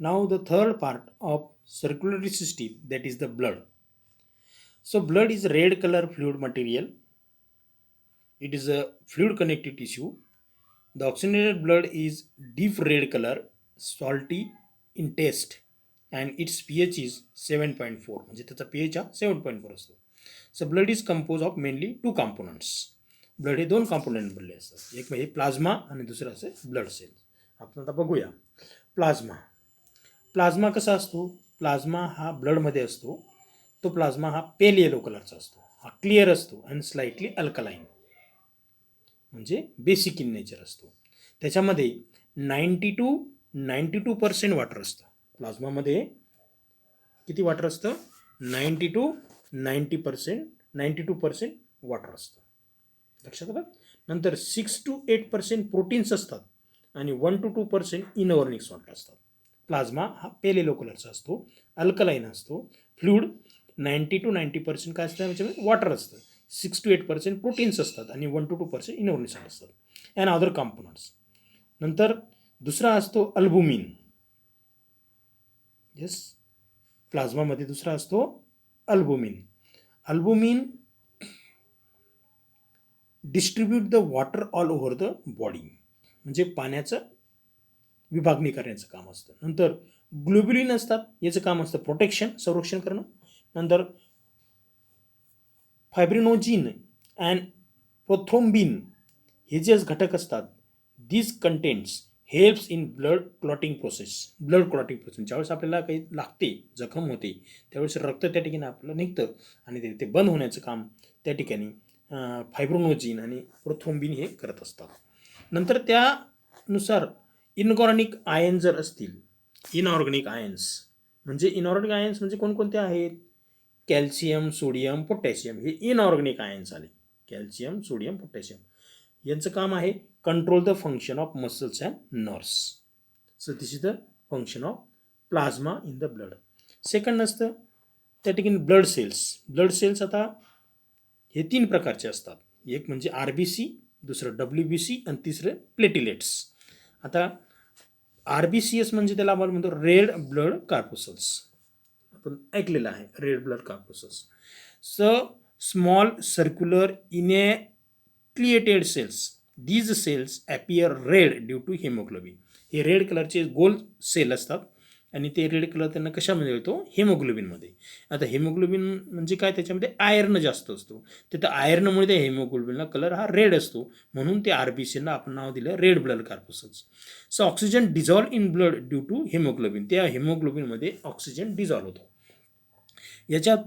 Now the third part of circulatory system, that is the blood. So blood is red color fluid material. It is a fluid connective tissue. The oxygenated blood is deep red color, salty in taste, and its pH is 7.4. म्हणजे त्याचा pH हा 7.4 असतो. So blood is composed of mainly two components. Blood हे दोन component बनले असतात. एक म्हणजे प्लाझ्मा आणि दुसरं असे ब्लड सेल. आपण आता बघूया प्लाझ्मा. प्लाझ्मा कसा असतो? प्लाझ्मा हा ब्लडमध्ये असतो. तो प्लाझ्मा हा पेल येलो कलरचा असतो. हा क्लिअर असतो आणि स्लाइटली अल्कलाईन, म्हणजे बेसिक इन नेचर असतो. त्याच्यामध्ये 92% वॉटर असतं. प्लाझ्मामध्ये किती वॉटर असतं? 92% वॉटर असतं. लक्षात आलं? नंतर 6 to 8% प्रोटीन्स असतात आणि 1 to 2% इनऑर्गॅनिक सॉल्ट असतात. प्लाझ्मा हा पेल येलो कलरचा असतो, अल्कलाईन असतो. फ्लूइड 90 to 90% काय असतं? त्याच्यामध्ये वॉटर असतं. 6 to 8% प्रोटीन्स असतात आणि 1 to 2% इनऑर्गॅनिक सॉल्ट असतात अँड अदर कॉम्पोनंट्स. नंतर दुसरा असतो अल्बुमिन. येस, प्लाझ्मामध्ये दुसरा असतो albumin. Albumin distribute the water all over the body, म्हणजे पाण्याचं विभागणी करण्याचं काम असतं. नंतर ग्लोब्युलिन असतात, याचं काम असतं प्रोटेक्शन, संरक्षण करणं. नंतर फायब्रिनोजिन अँड प्रोथ्रोम्बिन हे जे घटक असतात, this contents helps in blood clotting process. Blood clotting process, ज्यावेळेस आपल्याला काही लागते, जखम होते, त्यावेळेस रक्त त्या ठिकाणी आपलं निघतं आणि ते बंद होण्याचं काम त्या ठिकाणी फायब्रोनोजिन आणि प्रोथ्रोम्बिन हे करत असतात. नंतर त्यानुसार इनऑर्गॅनिक आयन जर असतील, इनऑर्गॅनिक आयन्स म्हणजे कोणकोणते आहेत? कॅल्शियम, सोडियम, पोटॅशियम हे इनऑर्गॅनिक आयन्स आले. कॅल्शियम, सोडियम, पोटॅशियम यांचं काम आहे control the function of muscles and nerves. So this is the function of plasma in the blood. Second असतं त्या ठिकाणी ब्लड सेल्स. ब्लड सेल्स आता हे 3 प्रकारचे असतात. एक म्हणजे RBC, दुसरं WBC आणि तिसरं प्लेटिलेट्स. आता RBCS म्हणजे त्याला आपण म्हणतो रेड ब्लड कार्पोसल्स. आपण ऐकलेलं आहे red blood corpuscles. So small circular enucleated cells. These cells appear red due to haemoglobin. हे रेड कलरचे गोल सेल असतात आणि ते रेड कलर त्यांना कशामध्ये येतो? हिमोग्लोबिनमध्ये. आता हिमोग्लोबिन म्हणजे काय? त्याच्यामध्ये आयर्न जास्त असतो. तर आयर्नमुळे त्या हिमोग्लोबिनला कलर हा रेड असतो, म्हणून ते RBCला आपण नाव दिलं red blood corpuscles. So oxygen dissolve in blood due to haemoglobin. त्या हिमोग्लोबिनमध्ये ऑक्सिजन डिझॉल्व होतो. याच्यात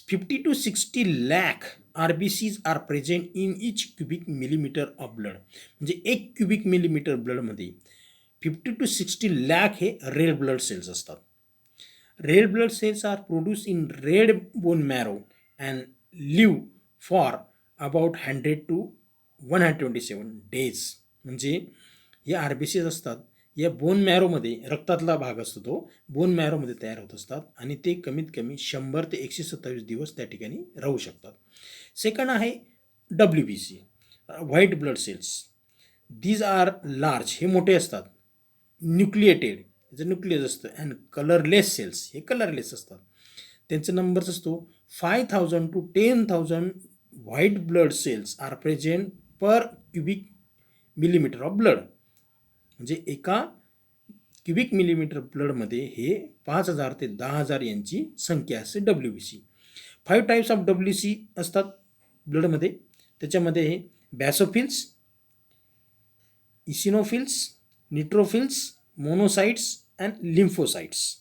50 to 60 lakh RBCs are present in each cubic millimetre of blood. म्हणजे 1 क्युबिक मिलीमीटर ब्लडमध्ये 50 to 60 lakh हे रेड ब्लड सेल्स असतात. Red blood cells are produce in red bone marrow and live for about 100 to 127 days. म्हणजे हे RBCs असतात, या bone मॅरोमध्ये, रक्तातला भाग असतो तो बोन मॅरोमध्ये तयार होत असतात आणि ते कमीत कमी 100 ते 127 दिवस त्या ठिकाणी राहू शकतात. सेकंड आहे WBC, white blood cells. These are large, हे मोठे असतात. न्यूक्लिएटेड, याचं न्यूक्लियस असतं. अँड कलरलेस सेल्स, हे कलरलेस असतात. त्यांचा नंबर्स असतो 5000 to 10,000 white blood cells are present per cubic millimetre of blood. म्हणजे एका क्युबिक मिलीमीटर ब्लडमध्ये हे 5000 ते 10,000 यांची संख्या असते WBC. 5 टाईप्स ऑफ WBC असतात ब्लडमध्ये. त्याच्यामध्ये हे basophils, eosinophils, neutrophils, monocytes and lymphocytes.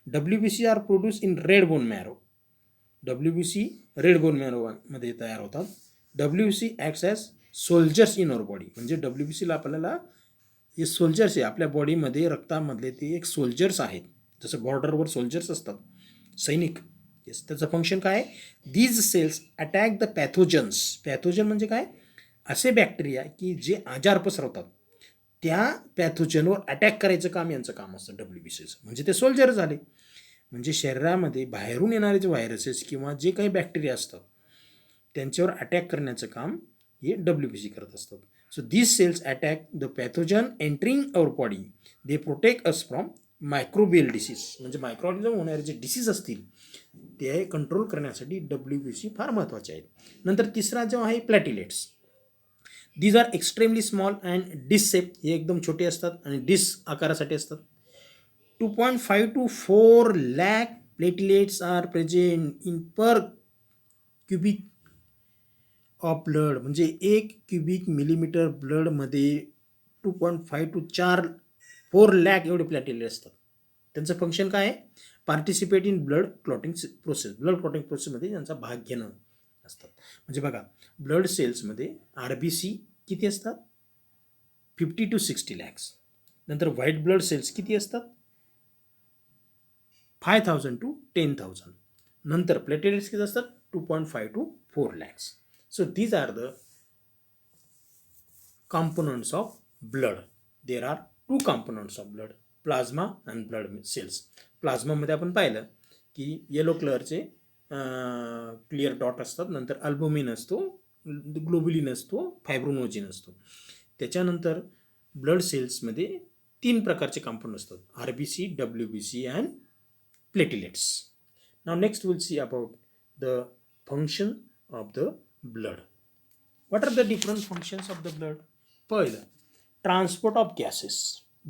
WBC are produce in red bone marrow. WBC red bone मॅरोमध्ये तयार होतात. WBC acts as soldiers in our body. म्हणजे WBCला आपल्याला हे सोल्जर्स आहे आपल्या बॉडीमध्ये, रक्तामधले ते एक सोल्जर्स आहेत. जसं बॉर्डरवर सोल्जर्स असतात, सैनिक. येस, त्याचं फंक्शन काय आहे? These cells attack the pathogens. Pathogen म्हणजे काय? असे बॅक्टेरिया की जे आजार पसरवतात, त्या पॅथोजनवर अटॅक करायचं काम यांचं काम असतं WBCचं. म्हणजे ते सोल्जर झाले. म्हणजे शरीरामध्ये बाहेरून येणारे जे व्हायरसेस किंवा जे काही बॅक्टेरिया असतात त्यांच्यावर अटॅक करण्याचं काम हे WBC करत असतात. So these cells attack the pathogen entering our body. They protect us from microbial disease म्हणजे मायक्रोऑर्गॅनिझम होणारे जे डिसीज असतील ते कंट्रोल करण्यासाठी WBC फार महत्त्वाचे आहेत. नंतर तिसरा जो आहे platelets. These are extremely small and disc shape, हे एकदम छोटे असतात आणि डिस आकारासाठी असतात. 2.5 to 4 lakh platelets are present in per cubic of blood, म्हणजे 1 क्युबिक मिलीमीटर ब्लडमध्ये 2.5 to 4 लाख एवढे प्लॅटिलेट असतात. त्यांचं फंक्शन काय आहे? Participate in blood clotting process. Blood clotting प्रोसेसमध्ये त्यांचा भाग घेणं असतात. म्हणजे बघा, ब्लड सेल्समध्ये RBC किती असतात? 50 to 60 lakhs. नंतर व्हाईट ब्लड सेल्स किती असतात? 5,000 to 10,000. नंतर प्लेटेलेट्स किती असतात? 2.5 to 4 lakhs. So these are the components of blood. There are two components of blood, plasma and blood cells. प्लाझ्मामध्ये आपण पाहिलं की येलो कलरचे क्लिअर डॉट असतात, नंतर अल्बुमिन असतो, ग्लोब्युलिन असतो, फायब्रोनोजिन असतो. त्याच्यानंतर ब्लड सेल्समध्ये 3 प्रकारचे कंपाऊंड असतात, RBC, WBC and platelets. Now next will see about the function of the blood. What are the different functions of the blood? पहिलं, ट्रान्सपोर्ट ऑफ गॅसेस.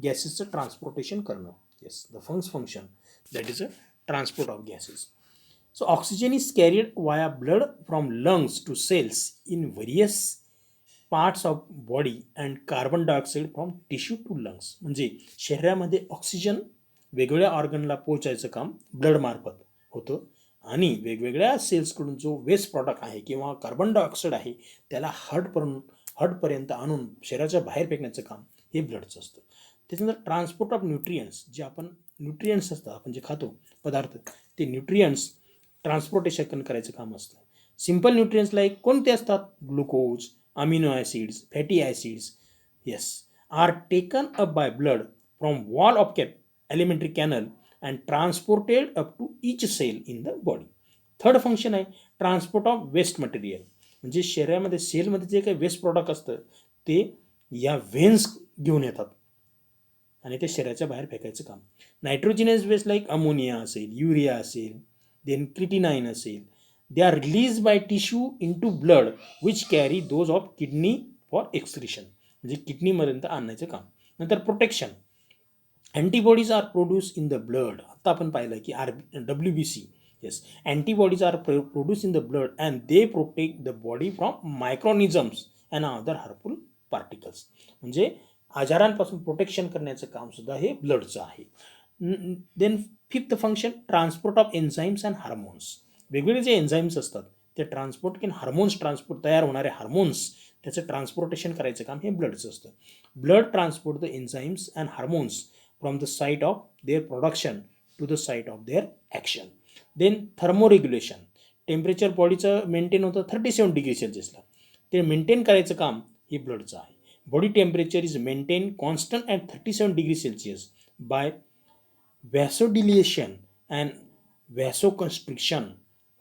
गॅसेसचं ट्रान्सपोर्टेशन करणं. Yes, the first function that is a transport of gases. So oxygen is carried via blood from lungs to cells in various parts of body and carbon dioxide from tissue to lungs. म्हणजे शरीरामध्ये oxygen वेगवेगळ्या ऑर्गनला पोहोचायचं काम blood मार्फत होतं आणि वेगवेगळ्या सेल्सकडून जो वेस्ट प्रॉडक्ट आहे किंवा कार्बन डायऑक्साईड आहे त्याला हार्टपर्यंत आणून शरीराच्या बाहेर फेकण्याचं काम हे ब्लडचं असतं. त्याच्यानंतर ट्रान्सपोर्ट ऑफ न्यूट्रियंट्स, जे आपण न्यूट्रियंट्स असतात, आपण जे खातो पदार्थ, ते न्यूट्रियंट्स ट्रान्सपोर्टेशन करायचं काम असतं. सिम्पल न्यूट्रियंट्स लाईक कोणते असतात? Glucose, amino acids, fatty acids, yes, are taken up by blood from wall of alimentary canal and transported up to each cell in the body. Third function आहे transport of waste material. म्हणजे शरीरामध्ये सेलमध्ये जे काही waste product असतं ते या व्हेन्स घेऊन येतात आणि ते शरीराच्या बाहेर फेकायचं काम. नायट्रोजिनस वेस्ट लाईक अमोनिया असेल, युरिया असेल, देन क्रिटिनाइन असेल, they are release by tissue in to blood which carry those of kidney for excretion. म्हणजे किडनीपर्यंत आणण्याचं काम. नंतर protection, antibodies are produce in the blood. आता आपण पाहिलं की WBC, yes, antibodies are produce in the blood and they protect the body from microorganisms and other harmful particles. म्हणजे आजारांपासून प्रोटेक्शन करण्याचं कामसुद्धा हे ब्लडचं आहे. Then fifth function transport of enzymes and hormones. वेगवेगळे जे एन्झाईम्स असतात ते ट्रान्सपोर्ट किंवा हार्मोन्स ट्रान्सपोर्ट, तयार होणारे हार्मोन्स त्याचं ट्रान्सपोर्टेशन करायचं काम हे ब्लडचं असतं. Blood transport the enzymes and hormones from the site of their production to the site of their action. Then thermoregulation, temperature बॉडीचं मेंटेन होतं 37 डिग्री सेल्सिअसला, ते मेंटेन करायचं काम हे ब्लडचं आहे. Body temperature is maintain constant at 37 degree celsius by vasodilation and vasoconstriction.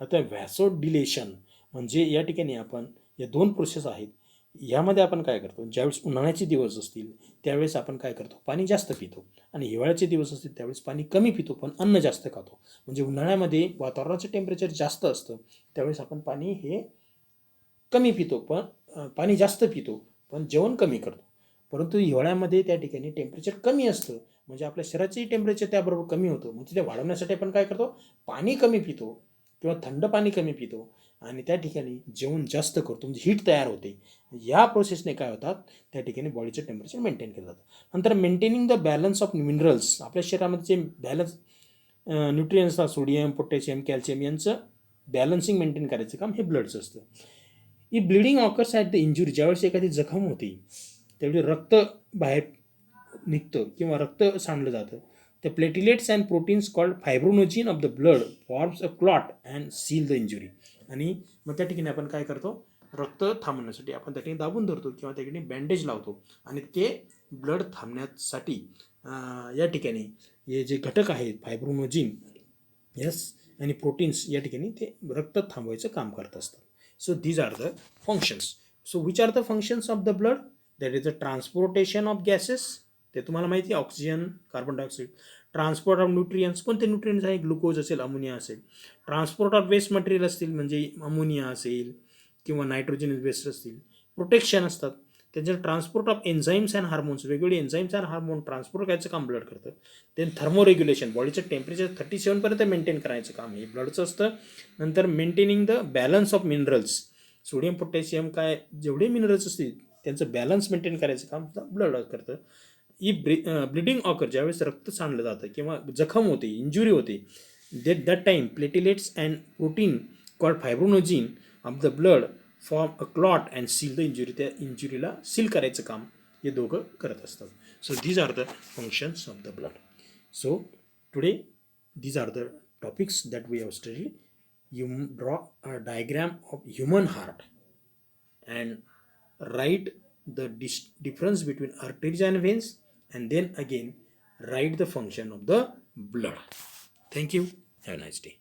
आता vasodilation म्हणजे या ठिकाणी आपण या 2 प्रोसेस आहेत. यामध्ये आपण काय करतो, ज्यावेळेस उन्हाळ्याचे दिवस असतील त्यावेळेस आपण काय करतो, पाणी जास्त पितो, आणि हिवाळ्याचे दिवस असतील त्यावेळेस पाणी कमी पितो पण अन्न जास्त खातो. म्हणजे उन्हाळ्यामध्ये वातावरणाचं टेम्परेचर जास्त असतं त्यावेळेस आपण पाणी हे कमी पितो, पण पाणी जास्त पितो पण जेवण कमी करतो. परंतु हिवाळ्यामध्ये त्या ठिकाणी टेम्परेचर कमी असतं म्हणजे आपल्या शरीराचंही टेम्परेचर त्याबरोबर कमी होतं. मग तिथे वाढवण्यासाठी आपण काय करतो, पाणी कमी पितो किंवा थंड पाणी कमी पितो आणि त्या ठिकाणी जेवण जास्त करतो, म्हणजे हीट तयार होते. या प्रोसेसने काय होतात, त्या ठिकाणी बॉडीचं टेम्परेचर मेंटेन केलं जातं. नंतर maintaining the balance of minerals, आपल्या शरीरामध्ये जे बॅलन्स न्यूट्रियन्स असतात, सोडियम, पोटॅशियम, कॅल्शियम यांचं बॅलन्सिंग मेंटेन करायचं काम हे ब्लडचं असतं. ही bleeding occurs at the injury, ज्यावेळेस एखादी जखम होती त्यावेळी रक्त बाहेर निघतं किंवा रक्त सांडलं जातं. The platelets and proteins called fibrinogen of the blood forms a clot and seal the injury. आणि मग त्या ठिकाणी आपण काय करतो, रक्त थांबवण्यासाठी आपण त्या ठिकाणी दाबून धरतो किंवा त्या ठिकाणी बँडेज लावतो आणि ते ब्लड थांबण्यासाठी या ठिकाणी हे जे घटक आहेत फायब्रोनोजिन, येस, आणि प्रोटीन्स या ठिकाणी ते रक्त थांबवायचं काम करत असतात. So these are the functions. So which are the functions of the blood? That is the transportation of gases. ते तुम्हाला माहिती आहे, oxygen, carbon dioxide. Transport of nutrients, कोणते न्यूट्रियन्स आहे, ग्लुकोज असेल, अमोनिया असेल. ट्रान्सपोर्ट ऑफ वेस्ट मटेरियल असतील म्हणजे अमोनिया असेल किंवा नायट्रोजन वेस्ट असतील. प्रोटेक्शन असतात, त्यांच्या transport of enzymes and hormones, वेगवेगळे एन्झाईम्स अँड हार्मोन ट्रान्सपोर्ट करायचं काम ब्लड करतं. देन थर्मोरेग्युलेशन, बॉडीचं टेम्परेचर 37 पर्यंत मेंटेन करायचं काम हे ब्लडचं असतं. नंतर maintaining the balance of minerals, sodium potassium काय जेवढे मिनरल्स असतील त्यांचं बॅलन्स मेंटेन करायचं काम ब्लड करतं. ही ब्लिडिंग ऑकर, ज्यावेळेस रक्त सांडलं जातं किंवा जखम होते, इंजुरी होते, that time platelets and protein called fibrinogen of the blood form a clot and seal the injury, त्या इंजुरीला सील करायचं काम हे दोघं करत असतात. So these are the functions of the blood. So today these are the topics that we have studied. You draw a diagram of human heart and write the difference between arteries and veins, and then again write the function of the blood. Thank you. Have a nice day.